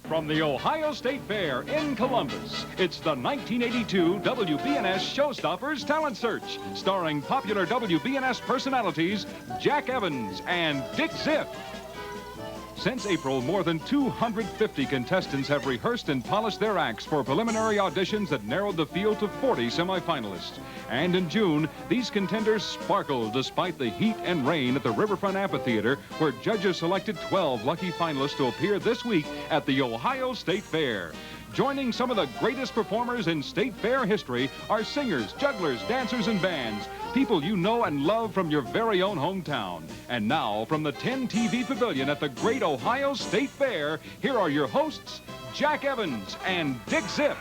From the Ohio State Fair in Columbus, it's the 1982 WBNS Showstoppers Talent Search, starring popular WBNS personalities Jack Evans and Dick Ziff. Since April, more than 250 contestants have rehearsed and polished their acts for preliminary auditions that narrowed the field to 40 semifinalists. And in June, these contenders sparkled despite the heat and rain at the Riverfront Amphitheater, where judges selected 12 lucky finalists to appear this week at the Ohio State Fair. Joining some of the greatest performers in State Fair history are singers, jugglers, dancers, and bands, people you know and love from your very own hometown. And now, from the 10 TV Pavilion at the Great Ohio State Fair, here are your hosts, Jack Evans and Dick Ziff.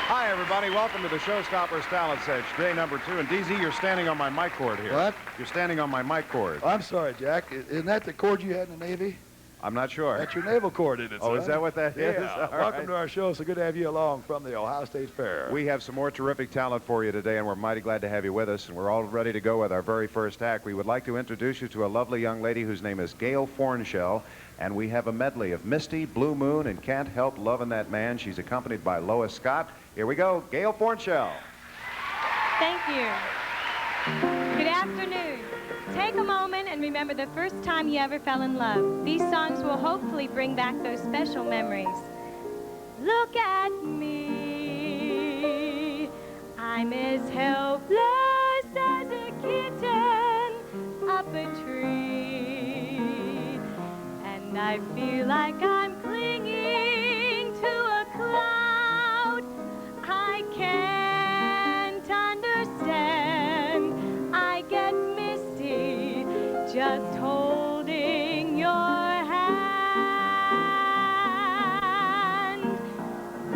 Hi, everybody. Welcome to the Showstoppers Talent Search, day number 2. And DZ, you're standing on my mic cord here. What? You're standing on my mic cord. Oh, I'm sorry, Jack. Isn't that the cord you had in the Navy? I'm not sure. That's your naval cord, isn't it? Oh, son? is that what that is? Yeah. All Welcome right. to our show. So good to have you along from the Ohio State Fair. We have some more terrific talent for you today, and we're mighty glad to have you with us. And we're all ready to go with our very first act. We would like to introduce you to a lovely young lady whose name is Gail Fornshell. And we have a medley of Misty, Blue Moon, and Can't Help Lovin' That Man. She's accompanied by Lois Scott. Here we go, Gail Fornshell. Thank you. Good afternoon. Take a moment and remember the first time you ever fell in love. These songs will hopefully bring back those special memories. Look at me. I'm as helpless as a kitten up a tree. And I feel like I'm clinging to a cloud. I can't understand. I get misty just holding your hand.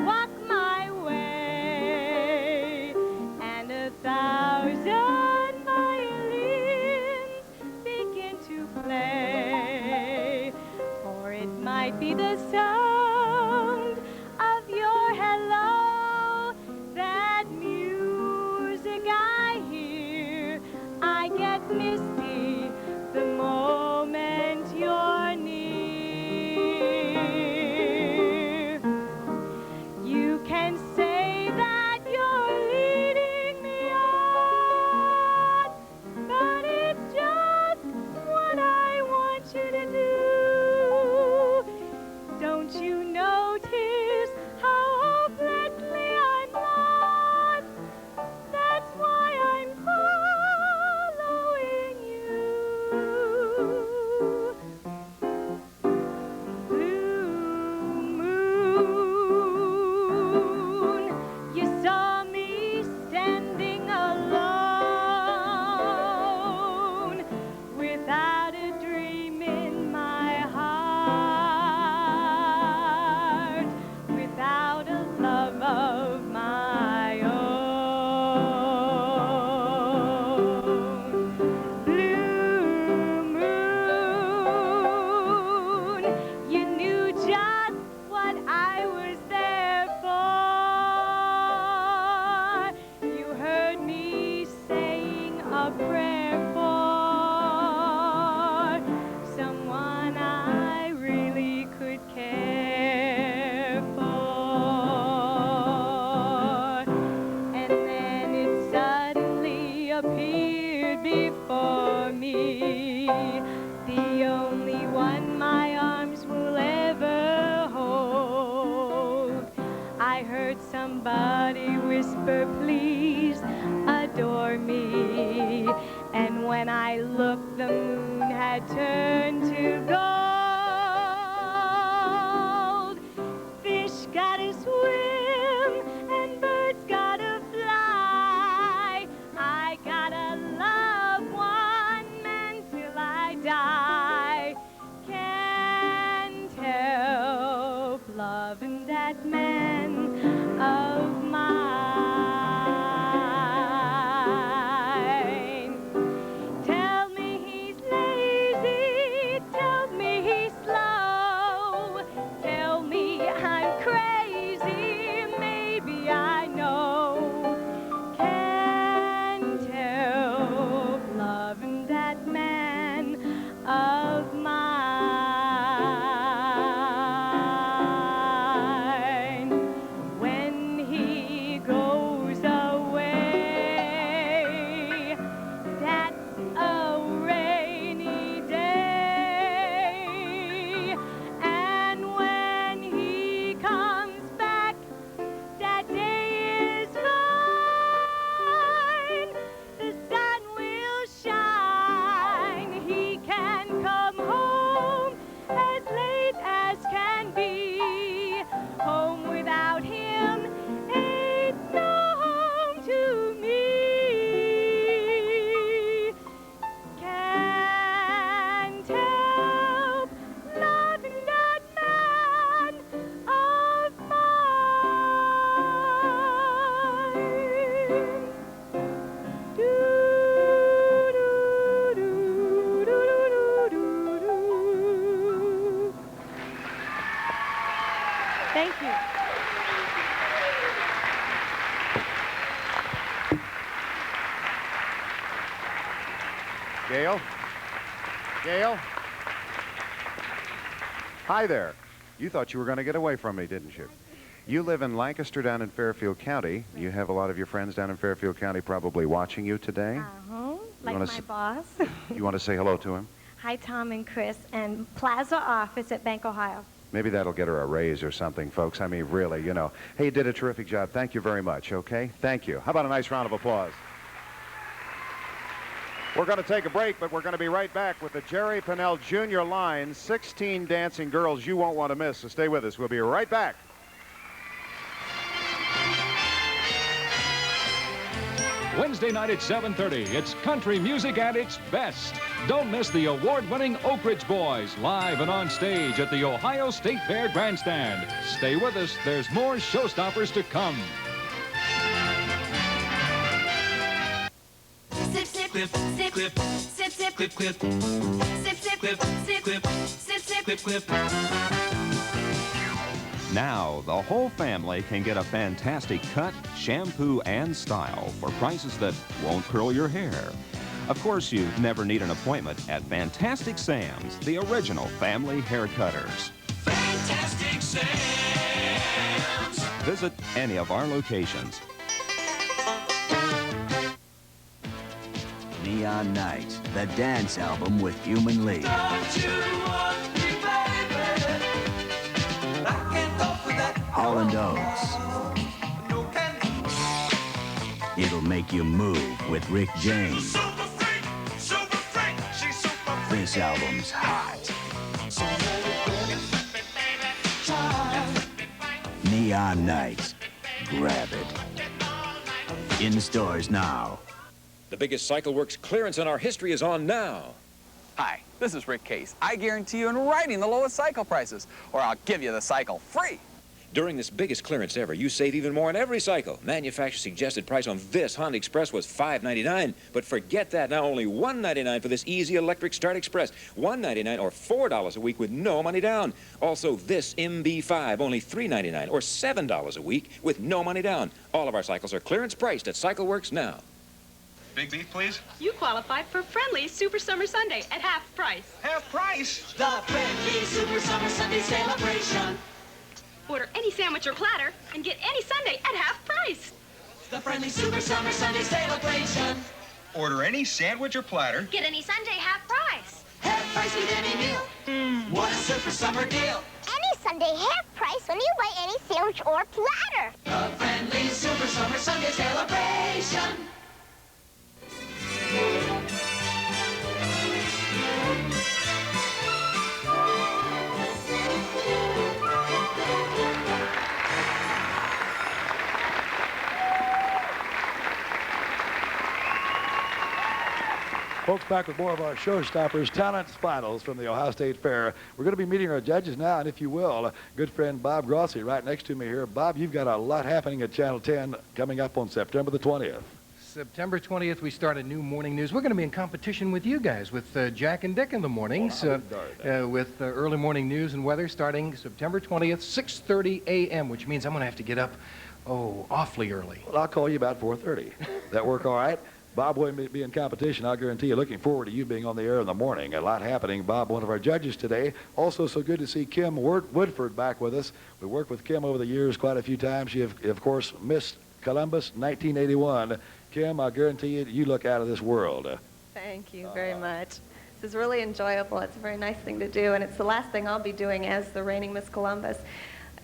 Walk my way, and 1,000 violins begin to play. Or it might be the sound of your hello, that music I hear. I get misty the moment you're near. You can say that you're leading me on, but it's just what I want you to do. Don't you notice how hopelessly I'm lost? That's why I'm following you. Blue moon, you saw me standing alone, without a dream in my heart, without a love of my own. Blue moon, you knew just what I was there for. You heard me saying a prayer for someone I really could care for. And then it suddenly appeared before me, the only one my arms will ever hold. I heard somebody whisper, please adore me. And when I looked, the moon had turned to gold. Fish gotta swim and birds gotta fly. I gotta love one man till I die. Can't help loving that man of mine. Tell me he's lazy, Thank you. Gail? Gail? Hi there. You thought you were going to get away from me, didn't you? You live in Lancaster down in Fairfield County. You have a lot of your friends down in Fairfield County probably watching you today. Like my boss. You want to say hello to him? Hi, Tom and Chris, and Plaza Office at Bank Ohio. Maybe that'll get her a raise or something, folks. I mean, really, you know. Hey, you did a terrific job. Thank you very much, okay? Thank you. How about a nice round of applause? We're going to take a break, but we're going to be right back with the Jerry Pinnell Jr. line, 16 dancing girls you won't want to miss, so stay with us. We'll be right back. Wednesday night at 7:30, it's country music at its best. Don't miss the award-winning Oak Ridge Boys live and on stage at the Ohio State Fair Grandstand. Stay with us. There's more showstoppers to come. Sip, sip, clip, sip, clip, sip, sip, clip, clip, sip, sip, clip, sip, clip, sip, sip, clip, clip. Now, the whole family can get a fantastic cut, shampoo, and style for prices that won't curl your hair. Of course, you never need an appointment at Fantastic Sam's, the original family hair cutters. Fantastic Sam's. Visit any of our locations. Neon Nights, the dance album with Human League. Don't you want me, baby? I can't go for that. Holland Oates. No can. It'll make you move with Rick James. Super freak, she's super freak. This album's hot. So baby, Neon Nights. Grab it. In stores now. The biggest CycleWorks clearance in our history is on now. Hi, this is Rick Case. I guarantee you in writing the lowest cycle prices, or I'll give you the cycle free. During this biggest clearance ever, you save even more on every cycle. Manufacturer's suggested price on this Honda Express was $5.99, but forget that. Now only $1.99 for this easy electric Start Express. $1.99 or $4 a week with no money down. Also, this MB5, only $3.99 or $7 a week with no money down. All of our cycles are clearance priced at CycleWorks now. Big beef, please. You qualify for Friendly Super Summer Sunday at half price. Half price? the Friendly Super Summer Sunday celebration. Order any sandwich or platter and get any sundae at half price. The Friendly Super Summer Sunday celebration. Order any sandwich or platter. Get any sundae half price. Half price with any meal. What a super summer deal. Any Sunday half price when you buy any sandwich or platter. The Friendly Super Summer Sunday celebration. Folks, back with more of our showstoppers, talent finals from the Ohio State Fair. We're going to be meeting our judges now, and if you will, good friend Bob Grossi right next to me here. Bob, you've got a lot happening at Channel 10 coming up on September the 20th. September 20th, we start a new morning news. We're going to be in competition with you guys, with Jack and Dick in the mornings, with early morning news and weather starting September 20th, 6:30 a.m., which means I'm going to have to get up, awfully early. Well, I'll call you about 4:30. That work all right? Bob will be in competition. I'll guarantee you. Looking forward to you being on the air in the morning. A lot happening. Bob, one of our judges today. Also, so good to see Kim Woodford back with us. We worked with Kim over the years quite a few times. She, of course, Miss Columbus 1981. Kim, I guarantee you, you look out of this world. Thank you very much. This is really enjoyable. It's a very nice thing to do, and it's the last thing I'll be doing as the reigning Miss Columbus.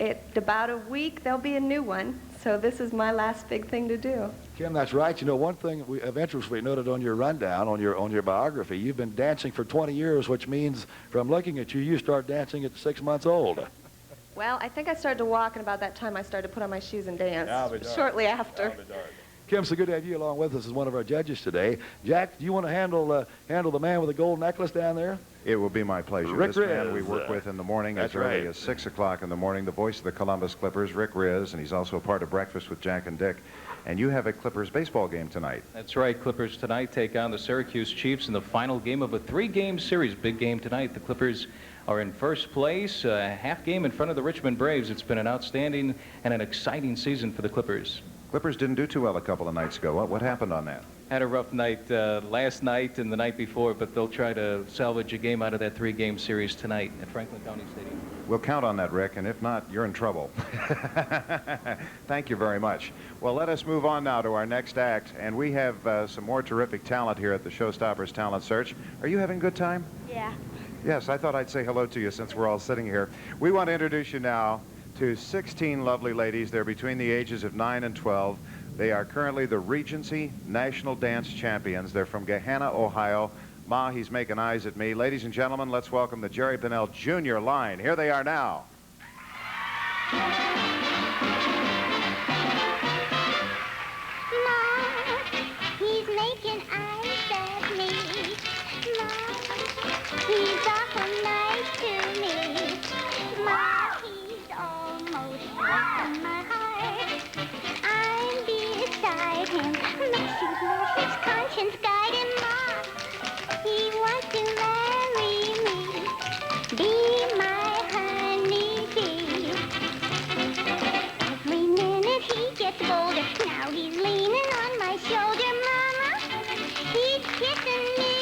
In about a week, there'll be a new one, so this is my last big thing to do. Kim, that's right. You know, one thing of interest we noted on your rundown, on your biography, you've been dancing for 20 years, which means from looking at you, you start dancing at 6 months old. Well, I think I started to walk, and about that time I started to put on my shoes and dance, shortly after. Kim, so good to have you along with us as one of our judges today. Jack, do you want to handle the man with the gold necklace down there? It will be my pleasure. Rick this man Riz, we work with in the morning as that's early right. as 6 o'clock in the morning, the voice of the Columbus Clippers, Rick Riz, and he's also a part of Breakfast with Jack and Dick. And you have a Clippers baseball game tonight. That's right. Clippers tonight take on the Syracuse Chiefs in the final game of a 3-game series. Big game tonight. The Clippers are in first place, a half game in front of the Richmond Braves. It's been an outstanding and an exciting season for the Clippers. Clippers didn't do too well a couple of nights ago. What happened on that? Had a rough night last night and the night before, but they'll try to salvage a game out of that 3-game series tonight at Franklin County Stadium. We'll count on that, Rick, and if not, you're in trouble. Thank you very much. Well, let us move on now to our next act, and we have some more terrific talent here at the Showstoppers Talent Search. Are you having a good time? Yeah. Yes, I thought I'd say hello to you since we're all sitting here. We want to introduce you now to 16 lovely ladies. They're between the ages of 9 and 12. They are currently the Regency National Dance Champions. They're from Gahanna, Ohio. Ma, he's making eyes at me. Ladies and gentlemen, let's welcome the Jerry Pinnell Jr. line. Here they are now. He's making eyes at me. He's awful nice to me. He's almost breaking my heart. I'm beside him. Makes you let his conscience guide him. He wants to marry me. Be my honeybee. Every minute he gets bolder. Now he's leaning on my shoulder. Mama, he's kissing me.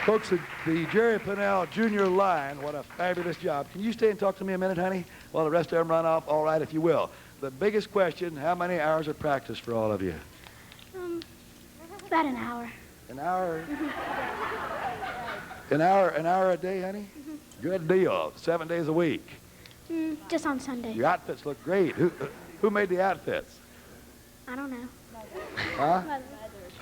Folks, the Jerry Pinnell Jr. line, what a fabulous job. Can you stay and talk to me a minute, honey, while the rest of them run off? All right, if you will. The biggest question, how many hours of practice for all of you? About an hour. An hour? An hour a day, honey? Good deal. 7 days a week. Just on Sunday. Your outfits look great. Who made the outfits? I don't know. Huh?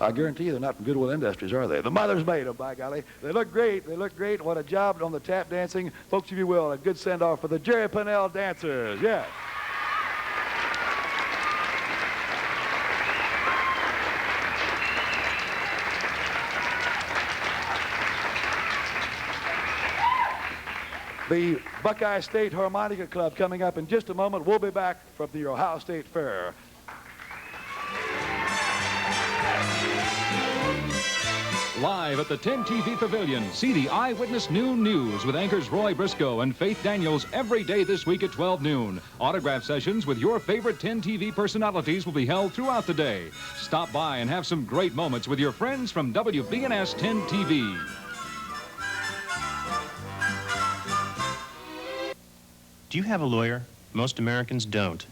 I guarantee you they're not from Goodwill Industries, are they? The mothers made them, by golly. They look great. They look great. What a job on the tap dancing. Folks, if you will, a good send-off for the Jerry Pinnell dancers. Yes. The Buckeye State Harmonica Club coming up in just a moment. We'll be back from the Ohio State Fair. Live at the 10 TV Pavilion, see the Eyewitness Noon News with anchors Roy Briscoe and Faith Daniels every day this week at 12 noon. Autograph sessions with your favorite 10 TV personalities will be held throughout the day. Stop by and have some great moments with your friends from WBNS-10 TV. Do you have a lawyer? Most Americans don't.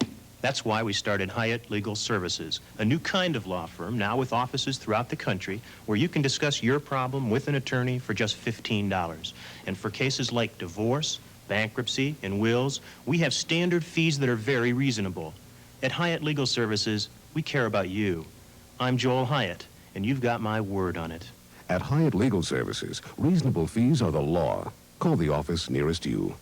That's why we started Hyatt Legal Services, a new kind of law firm now with offices throughout the country where you can discuss your problem with an attorney for just $15. And for cases like divorce, bankruptcy, and wills, we have standard fees that are very reasonable. At Hyatt Legal Services, we care about you. I'm Joel Hyatt, and you've got my word on it. At Hyatt Legal Services, reasonable fees are the law. Call the office nearest you.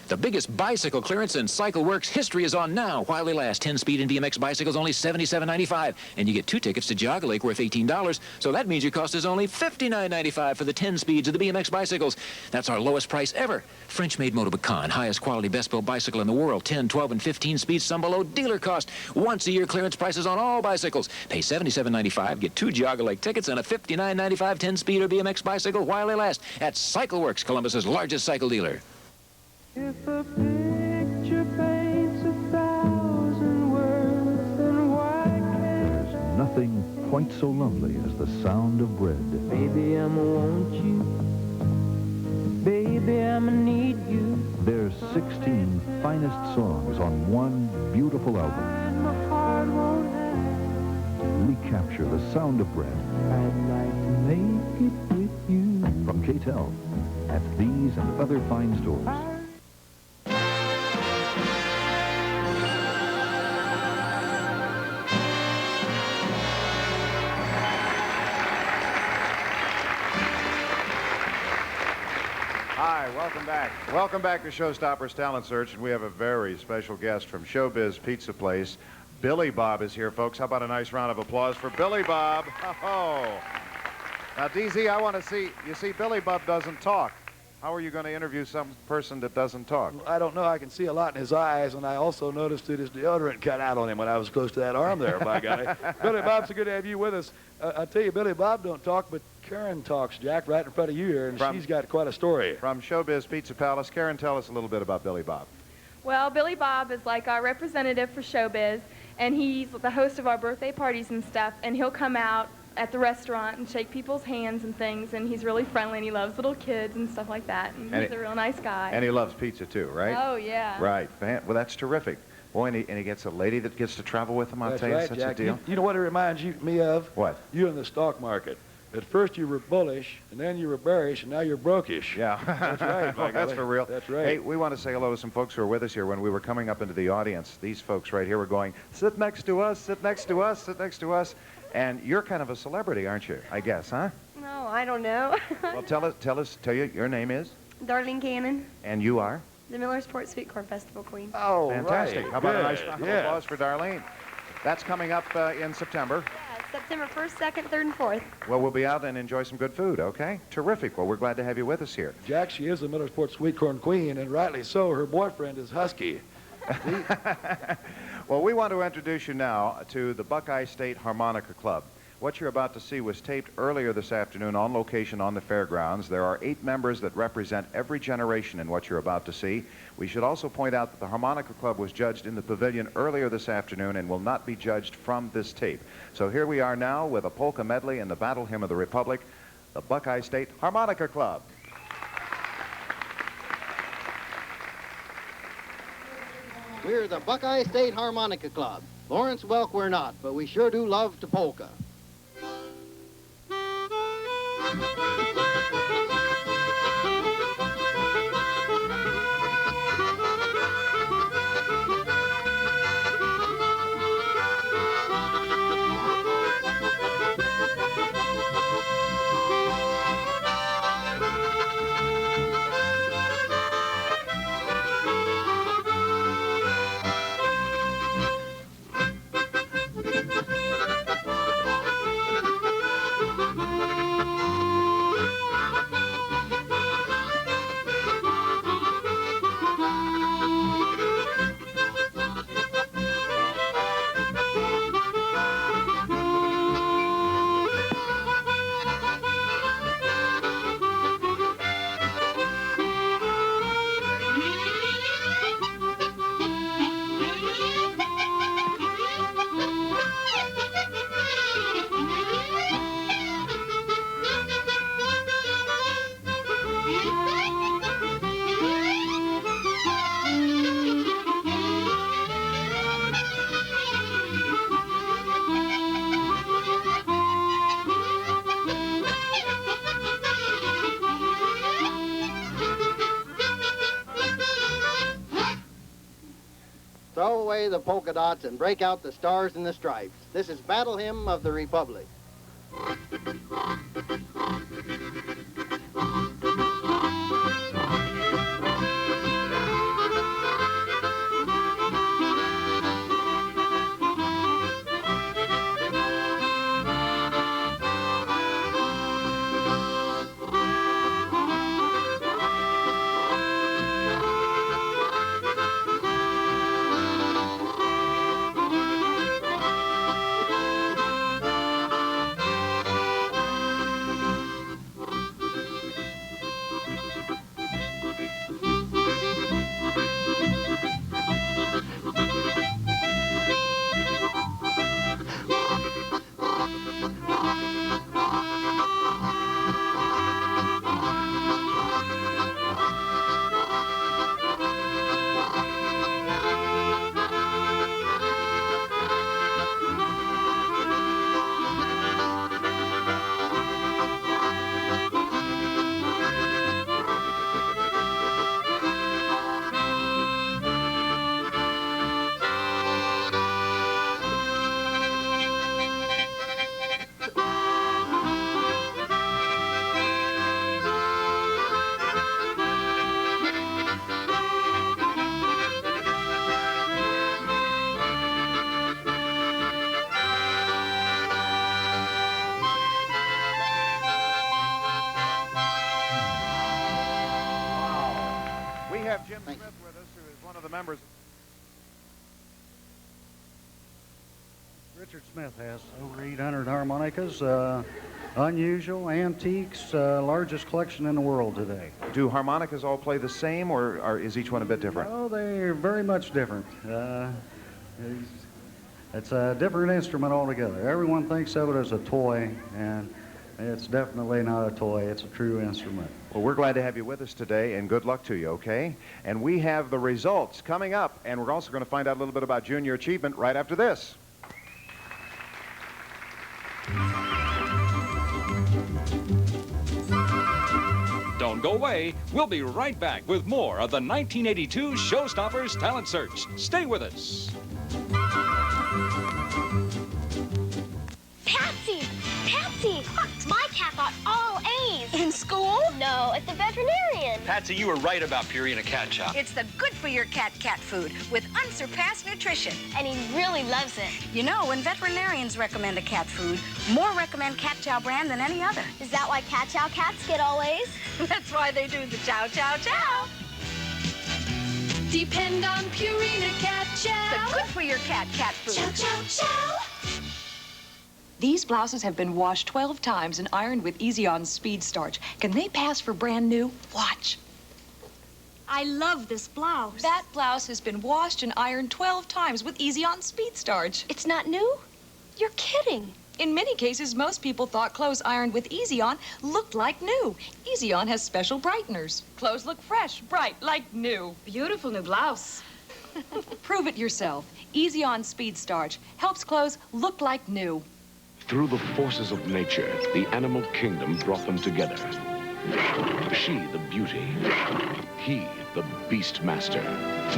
The biggest bicycle clearance in Cycle Works history is on now while they last. 10-speed and BMX bicycles only $77.95, and you get 2 tickets to Jogga Lake worth $18. So that means your cost is only $59.95 for the 10 speeds of the BMX bicycles. That's our lowest price ever. French-made Motobacan, highest quality, best-built bicycle in the world. 10, 12, and 15 speeds, some below dealer cost. Once-a-year clearance prices on all bicycles. Pay $77.95, get 2 Jogga Lake tickets and a $59.95 10-speed or BMX bicycle while they last at Cycle Works, Columbus's largest cycle dealer. If a picture paints 1,000 words, then why can't There's nothing quite so lovely as the sound of bread. Baby, I'ma want you. Baby, I'ma need you. There's 16 finest songs on one beautiful album. And my heart won't have. Recapture the sound of bread. I'd like to make it with you. From K-Tel at these and other fine stores. Hi, welcome back. Welcome back to Showstoppers Talent Search, and we have a very special guest from Showbiz Pizza Place. Billy Bob is here, folks. How about a nice round of applause for Billy Bob? Oh. Now, DZ, I want to see, you see, Billy Bob doesn't talk. How are you going to interview some person that doesn't talk? I don't know. I can see a lot in his eyes, and I also noticed that his deodorant cut out on him when I was close to that arm there, by golly. Billy Bob, so good to have you with us. I tell you, Billy Bob don't talk, but Karen talks, Jack, right in front of you here, and she's got quite a story. From Showbiz Pizza Palace, Karen, tell us a little bit about Billy Bob. Well, Billy Bob is like our representative for Showbiz, and he's the host of our birthday parties and stuff, and he'll come out at the restaurant and shake people's hands and things, and he's really friendly, and he loves little kids and stuff like that, and he's a real nice guy. And he loves pizza, too, right? Oh, yeah. Right. Well, that's terrific. Boy, and he gets a lady that gets to travel with him, I'll tell you, right, such Jack. a deal. You know what it reminds me of? What? You in the stock market. At first you were bullish, and then you were bearish, and now you're brokish. Yeah. That's right, Well, that's for real. That's right. Hey, we want to say hello to some folks who are with us here. When we were coming up into the audience, these folks right here were going, sit next to us, sit next to us, sit next to us. And you're kind of a celebrity, aren't you? I guess, huh? No, I don't know. Well, tell you, your name is? Darlene Cannon, And you are? the Millersport Sweet Corn Festival Queen. Oh, Fantastic. right. How about a Good. nice round of applause for Darlene? That's coming up in September. Yeah, September 1st, 2nd, 3rd, and 4th. Well, we'll be out and enjoy some good food, okay? Terrific. Well, we're glad to have you with us here. Jack, she is the Millersport Sweet Corn Queen, and rightly so. Her boyfriend is Husky. Well, we want to introduce you now to the Buckeye State Harmonica Club. What you're about to see was taped earlier this afternoon on location on the fairgrounds. There are 8 members that represent every generation in what you're about to see. We should also point out that the Harmonica Club was judged in the pavilion earlier this afternoon and will not be judged from this tape. So here we are now with a polka medley and the Battle Hymn of the Republic, the Buckeye State Harmonica Club. We're the Buckeye State Harmonica Club. Lawrence Welk we're not, but we sure do love to polka. Throw away the polka dots and break out the stars and the stripes. This is Battle Hymn of the Republic. Jim Smith with us, who is one of the members. Richard Smith has over 800 harmonicas, unusual, antiques, largest collection in the world today. Do harmonicas all play the same, or is each one a bit different? Oh, they're very much different. It's a different instrument altogether. Everyone thinks of it as a toy, and it's definitely not a toy. It's a true instrument. Well, we're glad to have you with us today, and good luck to you, okay? And we have the results coming up, and we're also going to find out a little bit about junior achievement right after this. Don't go away. We'll be right back with more of the 1982 Showstoppers Talent Search. Stay with us. Patsy! Patsy! My cat got all A's. In school? No, at the veterinarian. Patsy, you were right about Purina Cat Chow. It's the good-for-your cat food with unsurpassed nutrition. And he really loves it. You know, when veterinarians recommend a cat food, more recommend Cat Chow brand than any other. Is that why Cat Chow cats get all A's? That's why they do the chow, chow, chow. Depend on Purina Cat Chow. The good-for-your cat food. Chow, chow, chow. These blouses have been washed 12 times and ironed with Easy-On Speed Starch. Can they pass for brand new? Watch. I love this blouse. That blouse has been washed and ironed 12 times with Easy-On Speed Starch. It's not new? You're kidding. In many cases, most people thought clothes ironed with Easy-On looked like new. Easy-On has special brighteners. Clothes look fresh, bright, like new. Beautiful new blouse. Prove it yourself. Easy-On Speed Starch helps clothes look like new. Through the forces of nature, the animal kingdom brought them together. She, the beauty. He, the beast master.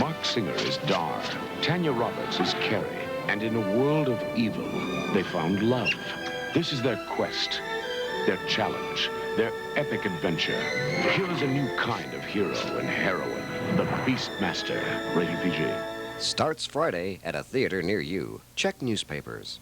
Mark Singer is Dar. Tanya Roberts is Carrie. And in a world of evil, they found love. This is their quest, their challenge, their epic adventure. Here is a new kind of hero and heroine, the beast master. Rated PG. Starts Friday at a theater near you. Check newspapers.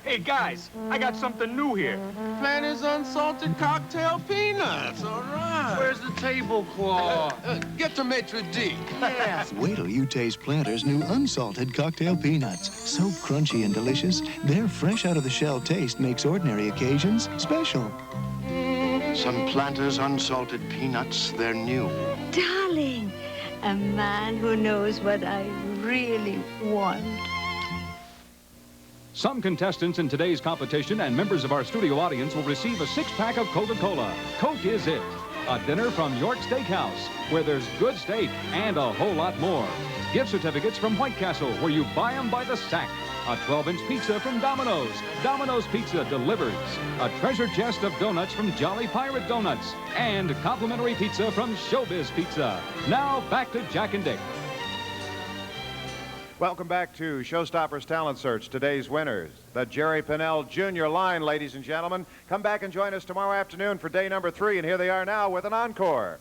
Hey, guys, I got something new here. Planters unsalted cocktail peanuts, all right. Where's the tablecloth? Get to maitre d'. Yes. Wait till you taste Planters' new unsalted cocktail peanuts. So crunchy and delicious, their fresh out of the shell taste makes ordinary occasions special. Some Planters unsalted peanuts, they're new. Darling, a man who knows what I really want. Some contestants in today's competition and members of our studio audience will receive a six-pack of Coca-Cola. Coke is it. A dinner from York Steakhouse, where there's good steak and a whole lot more. Gift certificates from White Castle, where you buy them by the sack. A 12-inch pizza from Domino's. Domino's Pizza delivers. A treasure chest of donuts from Jolly Pirate Donuts. And complimentary pizza from Showbiz Pizza. Now, back to Jack and Dick. Welcome back to Showstoppers Talent Search. Today's winners, the Jerry Pinnell Jr. line, ladies and gentlemen. Come back and join us tomorrow afternoon for day number 3, and here they are now with an encore.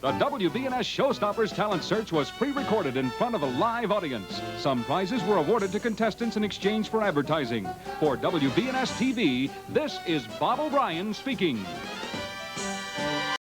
The WBNS Showstoppers Talent Search was pre-recorded in front of a live audience. Some prizes were awarded to contestants in exchange for advertising. For WBNS-TV, this is Bob O'Brien speaking.